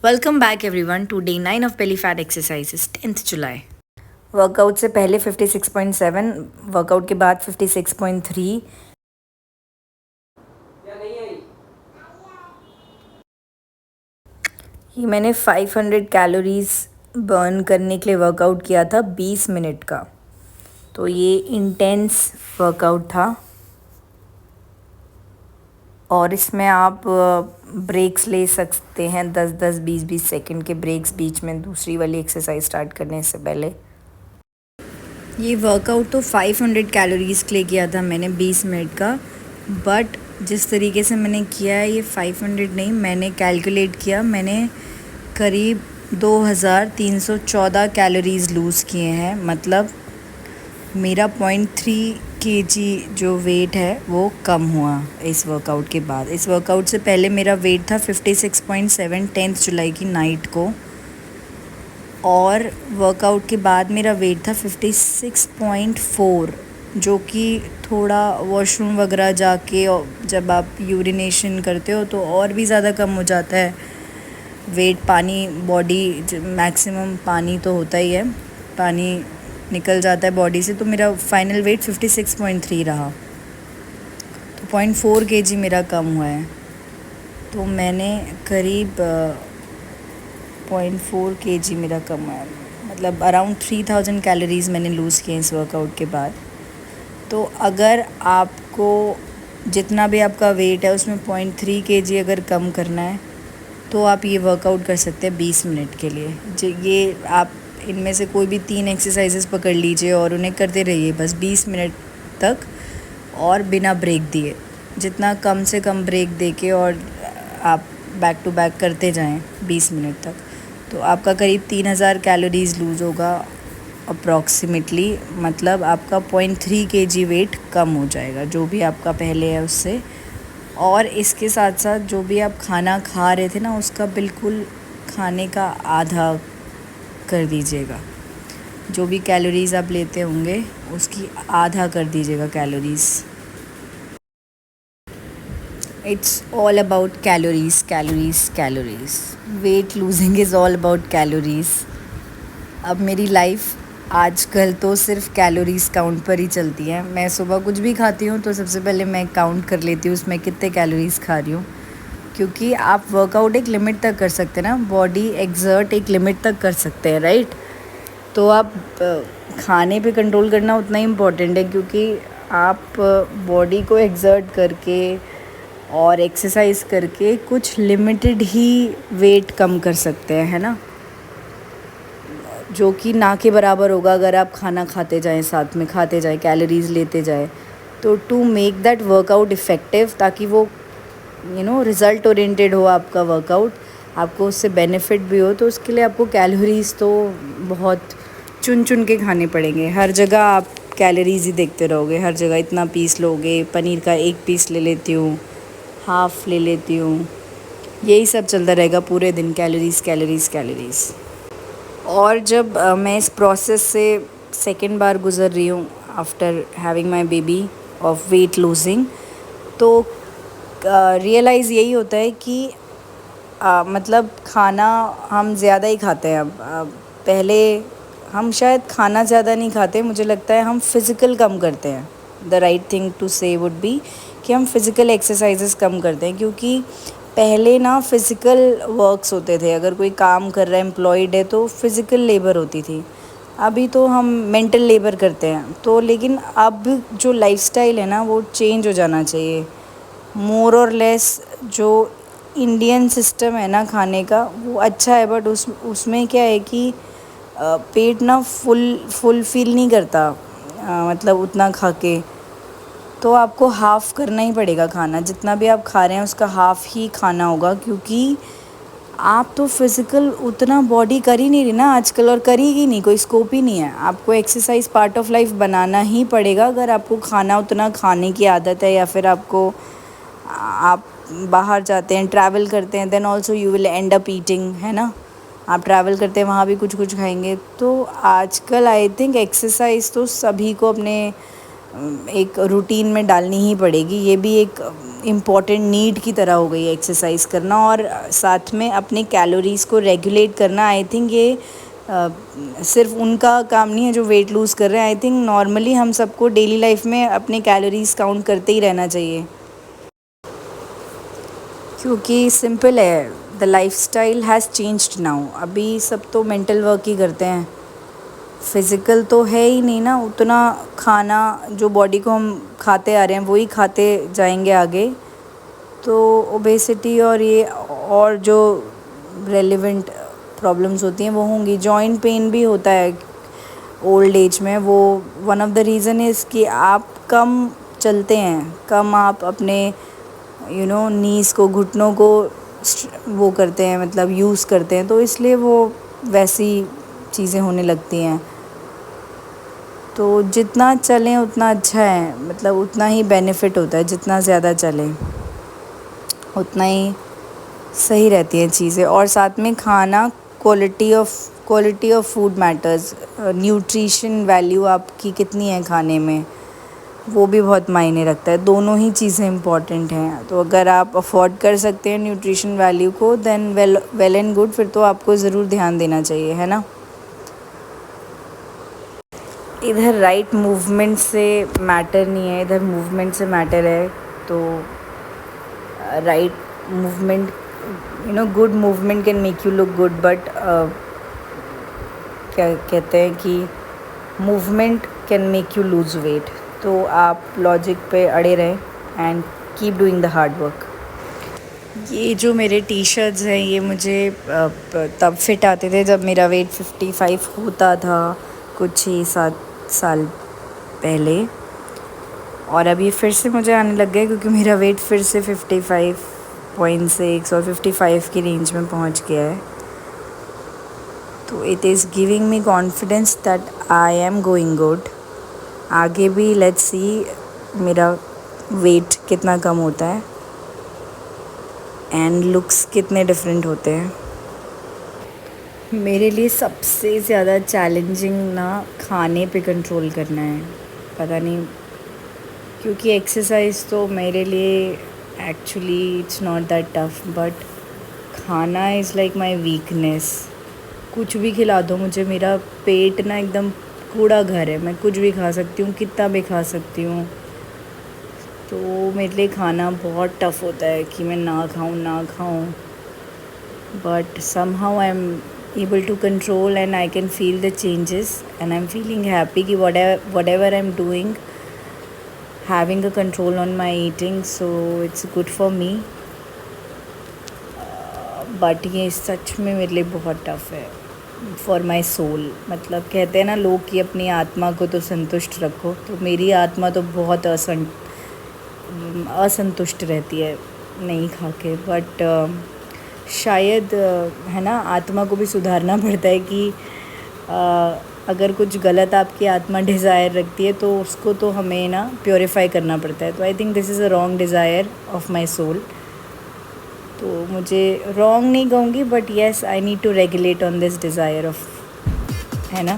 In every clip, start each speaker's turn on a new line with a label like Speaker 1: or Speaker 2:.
Speaker 1: Welcome back everyone to day 9 of belly fat exercises 10th July. Workout से पहले 56.7, workout के बाद 56.3। ये मैंने 500 कैलोरीज बर्न करने के लिए वर्कआउट किया था 20 मिनट का। तो ये इंटेंस वर्कआउट था और इसमें आप ब्रेक्स ले सकते हैं, 10-10, 20-20 सेकंड के ब्रेक्स बीच में दूसरी वाली एक्सरसाइज स्टार्ट करने से पहले। ये वर्कआउट तो 500 कैलोरीज़ के लिए किया था मैंने 20 मिनट का, बट जिस तरीके से मैंने किया है ये 500 नहीं, मैंने कैलकुलेट किया, मैंने करीब 2314 कैलोरीज़ लूज़ किए हैं। मतलब मेरा 0.3 kg जो वेट है वो कम हुआ इस वर्कआउट के बाद। इस वर्कआउट से पहले मेरा वेट था 56.7 10th जुलाई की नाइट को, और वर्कआउट के बाद मेरा वेट था 56.4, जो कि थोड़ा वॉशरूम वगैरह जाके जब आप यूरिनेशन करते हो तो और भी ज़्यादा कम हो जाता है वेट। पानी बॉडी मैक्सिमम पानी तो होता ही है, पानी निकल जाता है बॉडी से। तो मेरा फाइनल वेट 56.3 रहा, तो 0.4 kg मेरा कम हुआ है। तो मैंने करीब 0.4 kg मेरा कम हुआ है, मतलब अराउंड 3000 कैलोरीज़ मैंने लूज़ किए इस वर्कआउट के बाद। तो अगर आपको जितना भी आपका वेट है उसमें 0.3 kg अगर कम करना है तो आप ये वर्कआउट कर सकते हैं 20 मिनट के लिए। ये आप इनमें से कोई भी 3 एक्सरसाइजेस पकड़ लीजिए और उन्हें करते रहिए बस 20 मिनट तक, और बिना ब्रेक दिए। जितना कम से कम ब्रेक देके और आप बैक टू बैक करते जाएं 20 मिनट तक, तो आपका करीब 3000 कैलोरीज़ लूज़ होगा अप्रॉक्सीमेटली। मतलब आपका 0.3 kg वेट कम हो जाएगा जो भी आपका पहले है उससे। और इसके साथ साथ जो भी आप खाना खा रहे थे ना, उसका बिल्कुल खाने का आधा कर दीजिएगा। जो भी कैलोरीज़ आप लेते होंगे उसकी आधा कर दीजिएगा calories. It's all about calories, calories, calories. Weight losing is all about calories. अब मेरी लाइफ आजकल तो सिर्फ कैलोरीज़ काउंट पर ही चलती है। मैं सुबह कुछ भी खाती हूँ तो सबसे पहले मैं काउंट कर लेती हूँ उसमें कितने कैलोरीज़ खा रही हूँ, क्योंकि आप वर्कआउट एक लिमिट तक कर सकते हैं ना, बॉडी एक्सर्ट एक लिमिट तक कर सकते हैं, राइट। तो आप खाने पे कंट्रोल करना उतना ही इम्पोर्टेंट है, क्योंकि आप बॉडी को एक्सर्ट करके और एक्सरसाइज करके कुछ लिमिटेड ही वेट कम कर सकते हैं, है ना, जो कि ना के बराबर होगा अगर आप खाना खाते जाएं, साथ में खाते जाएं, कैलोरीज़ लेते जाएं। तो to make that workout effective, ताकि वो रिज़ल्ट ओरिएंटेड हो आपका वर्कआउट, आपको उससे बेनिफिट भी हो, तो उसके लिए आपको कैलोरीज़ तो बहुत चुन चुन के खाने पड़ेंगे। हर जगह आप कैलोरीज़ ही देखते रहोगे, हर जगह इतना पीस लोगे, पनीर का 1 पीस ले लेती हूँ, हाफ़ ले लेती हूँ, यही सब चलता रहेगा पूरे दिन, कैलोरीज़, कैलोरीज़, कैलोरीज़। और जब मैं इस प्रोसेस से सेकेंड बार गुज़र रही हूँ after having my baby of weight losing, तो रियलाइज़ यही होता है कि मतलब खाना हम ज़्यादा ही खाते हैं अब। पहले हम शायद खाना ज़्यादा नहीं खाते, मुझे लगता है हम फिज़िकल कम करते हैं। द राइट थिंग टू से वुड बी कि हम फिज़िकल एक्सरसाइजेस कम करते हैं, क्योंकि पहले ना फ़िज़िकल वर्क्स होते थे। अगर कोई काम कर रहा है, एम्प्लॉयड है, तो फ़िज़िकल लेबर होती थी। अभी तो हम मेंटल लेबर करते हैं। तो लेकिन अब जो लाइफ़स्टाइल है ना वो चेंज हो जाना चाहिए। मोर और लेस जो इंडियन सिस्टम है ना खाने का वो अच्छा है, बट उसमें क्या है कि पेट ना फुल फील नहीं करता, मतलब उतना खा के। तो आपको हाफ़ करना ही पड़ेगा खाना, जितना भी आप खा रहे हैं उसका हाफ़ ही खाना होगा, क्योंकि आप तो फिज़िकल उतना बॉडी कर ही नहीं रही ना आजकल, और करेगी नहीं, कोई स्कोप ही नहीं है। आपको एक्सरसाइज पार्ट ऑफ लाइफ बनाना ही पड़ेगा अगर आपको खाना उतना खाने की आदत है, या फिर आपको आप बाहर जाते हैं, ट्रैवल करते हैं, then also you will end up eating, है ना। आप ट्रैवल करते हैं वहाँ भी कुछ कुछ खाएंगे। तो आजकल आई थिंक एक्सरसाइज तो सभी को अपने एक रूटीन में डालनी ही पड़ेगी। ये भी एक इम्पॉर्टेंट नीड की तरह हो गई है एक्सरसाइज करना, और साथ में अपनी कैलोरीज़ को रेगुलेट करना। आई थिंक ये सिर्फ उनका काम नहीं है जो वेट लूज़ कर रहे हैं। आई थिंक नॉर्मली हम सबको डेली लाइफ में अपनी कैलोरीज़ काउंट करते ही रहना चाहिए, क्योंकि सिंपल है, the lifestyle has changed now. अभी सब तो मेंटल वर्क ही करते हैं, फिज़िकल तो है ही नहीं ना उतना। खाना जो बॉडी को हम खाते आ रहे हैं वही खाते जाएंगे आगे, तो ओबेसिटी और ये और जो रेलिवेंट प्रॉब्लम्स होती हैं वो होंगी। जॉइंट पेन भी होता है ओल्ड एज में, वो one of the reason is कि आप कम चलते हैं, कम आप अपने नीज़ को, घुटनों को वो करते हैं, मतलब यूज़ करते हैं, तो इसलिए वो वैसी चीज़ें होने लगती हैं। तो जितना चलें उतना अच्छा है, मतलब उतना ही बेनिफिट होता है। जितना ज़्यादा चलें उतना ही सही रहती हैं चीज़ें। और साथ में खाना, quality of food matters. Nutrition value आपकी कितनी है खाने में, वो भी बहुत मायने रखता है। दोनों ही चीज़ें इम्पॉर्टेंट हैं। तो अगर आप अफोर्ड कर सकते हैं न्यूट्रिशन वैल्यू को, देन वेल एंड गुड, फिर तो आपको ज़रूर ध्यान देना चाहिए, है ना। इधर राइट मूवमेंट से मैटर नहीं है, इधर मूवमेंट से मैटर है। तो right movement, good movement can make you look good, but क्या कहते हैं कि movement can make you lose weight. तो आप लॉजिक पे अड़े रहें and keep doing the hard work. ये जो मेरे टी शर्ट्स हैं, ये मुझे तब फिट आते थे जब मेरा वेट 55 होता था, कुछ 6-7 साल पहले। और अब ये फिर से मुझे आने लग गया क्योंकि मेरा वेट फिर से 55.6 और 55 की रेंज में पहुंच गया है। तो it is giving me confidence that I am going good. आगे भी लेट्स सी मेरा वेट कितना कम होता है एंड लुक्स कितने डिफरेंट होते हैं। मेरे लिए सबसे ज़्यादा चैलेंजिंग ना खाने पे कंट्रोल करना है, पता नहीं, क्योंकि एक्सरसाइज तो मेरे लिए actually it's not that tough, but खाना इज़ लाइक माय वीकनेस। कुछ भी खिला दो मुझे, मेरा पेट ना एकदम कूड़ा घर है, मैं कुछ भी खा सकती हूँ, कितना भी खा सकती हूँ। तो मेरे लिए खाना बहुत टफ़ होता है कि मैं ना खाऊं, but somehow I'm able to control and I can feel the changes and I'm feeling happy कि whatever I'm doing, having a control on my eating, so it's good for me. But ये सच में मेरे लिए बहुत tough है for my soul. मतलब कहते हैं ना लोग कि अपनी आत्मा को तो संतुष्ट रखो, तो मेरी आत्मा तो बहुत असंतुष्ट रहती है नहीं खा के। बट शायद है ना, आत्मा को भी सुधारना पड़ता है कि अगर कुछ गलत आपकी आत्मा डिज़ायर रखती है तो उसको तो हमें ना प्योरीफाई करना पड़ता है। तो I think this is a wrong desire of my soul. तो मुझे रॉन्ग नहीं कहूँगी, but yes I need to regulate on this desire of, है ना।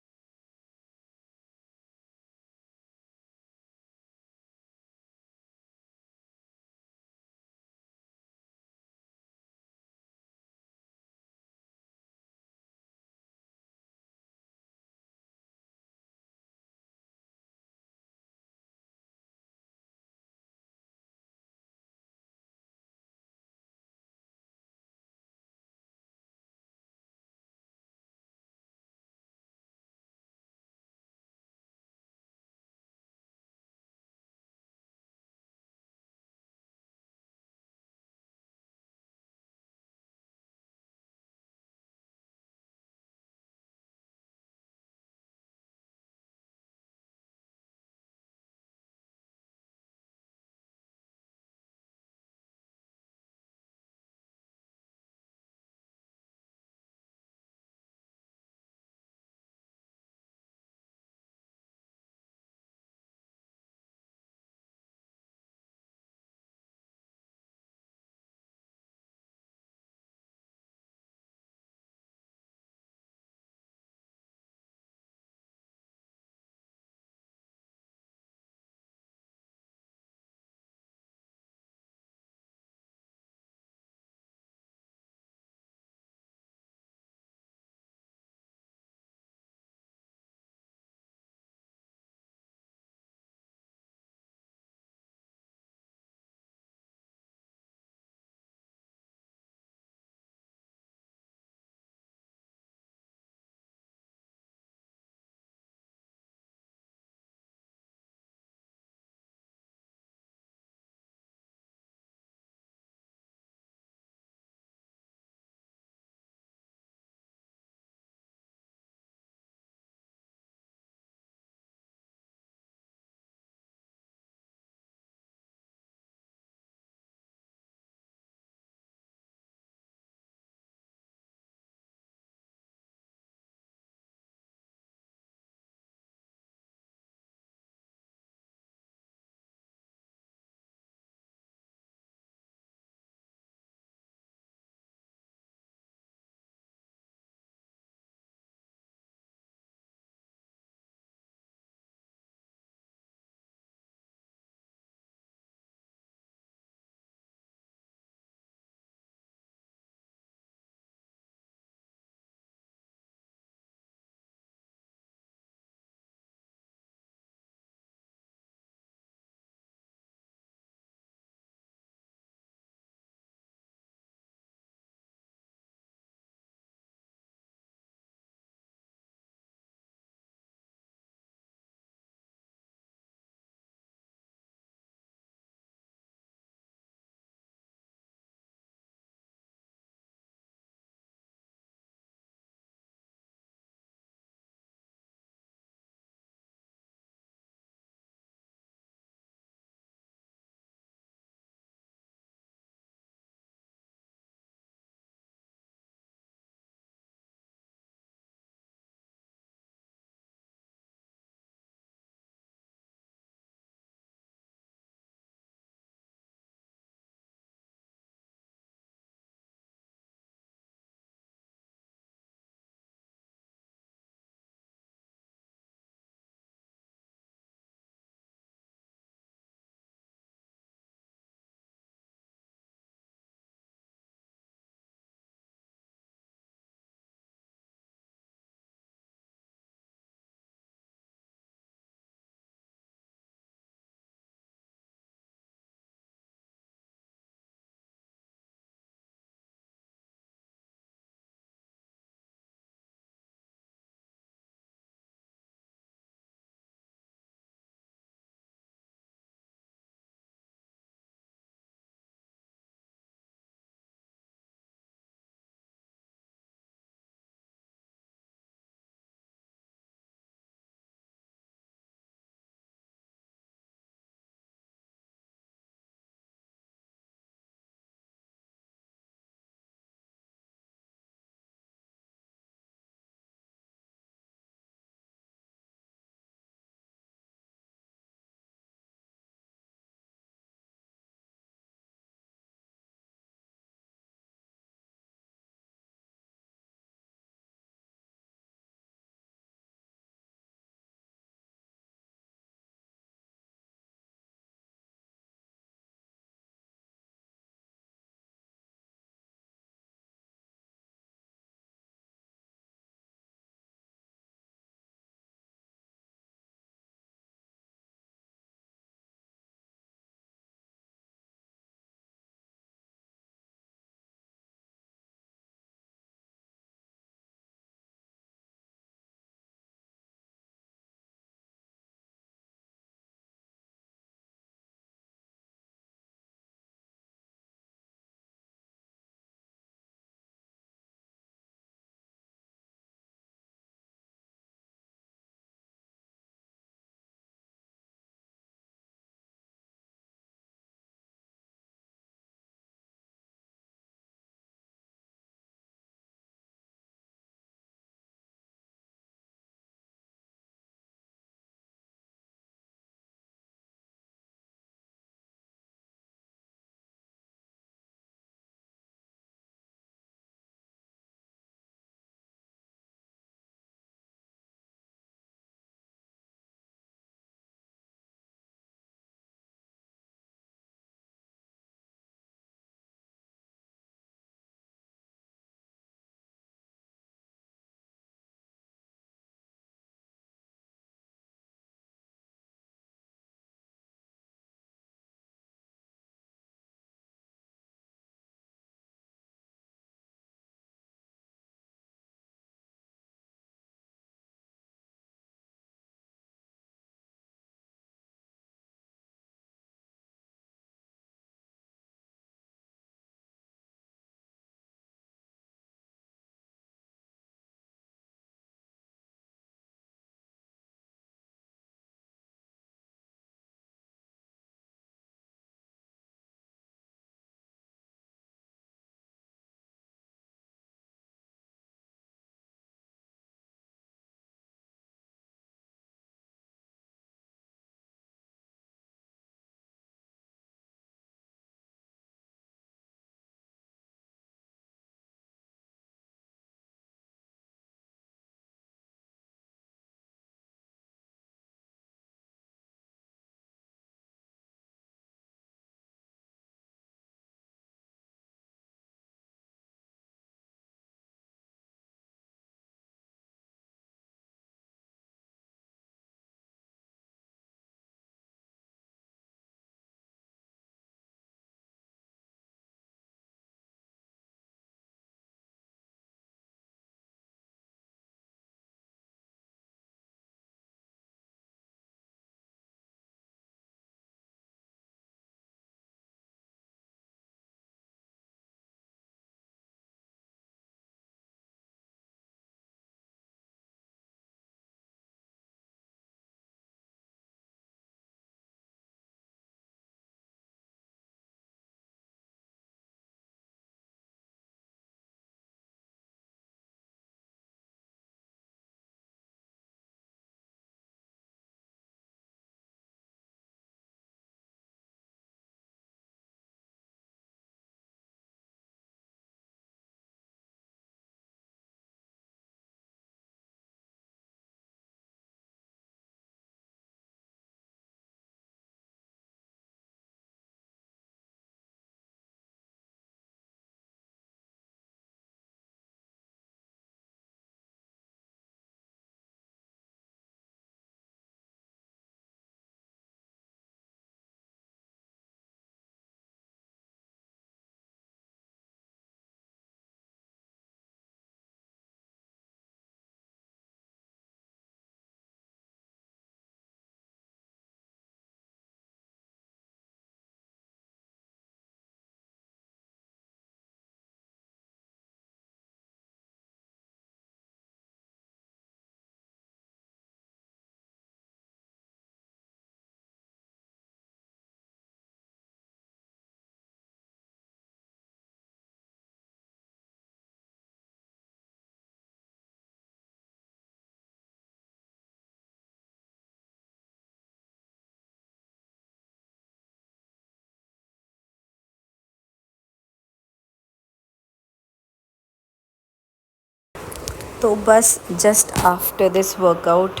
Speaker 1: तो बस जस्ट आफ्टर दिस वर्कआउट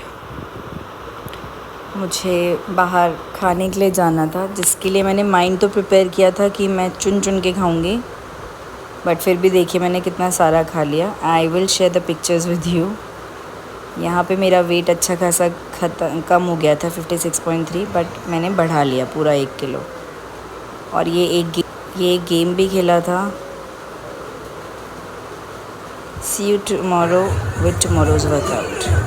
Speaker 1: मुझे बाहर खाने के लिए जाना था, जिसके लिए मैंने माइंड तो प्रिपेयर किया था कि मैं चुन चुन के खाऊंगी, बट फिर भी देखिए मैंने कितना सारा खा लिया। I will share the pictures with you. यहाँ पे मेरा वेट अच्छा खासा कम हो गया था 56.3, बट मैंने बढ़ा लिया पूरा 1 किलो। और ये एक गेम भी खेला था। सी यू टुमारो विद टुमारोज़ वर्कआउट।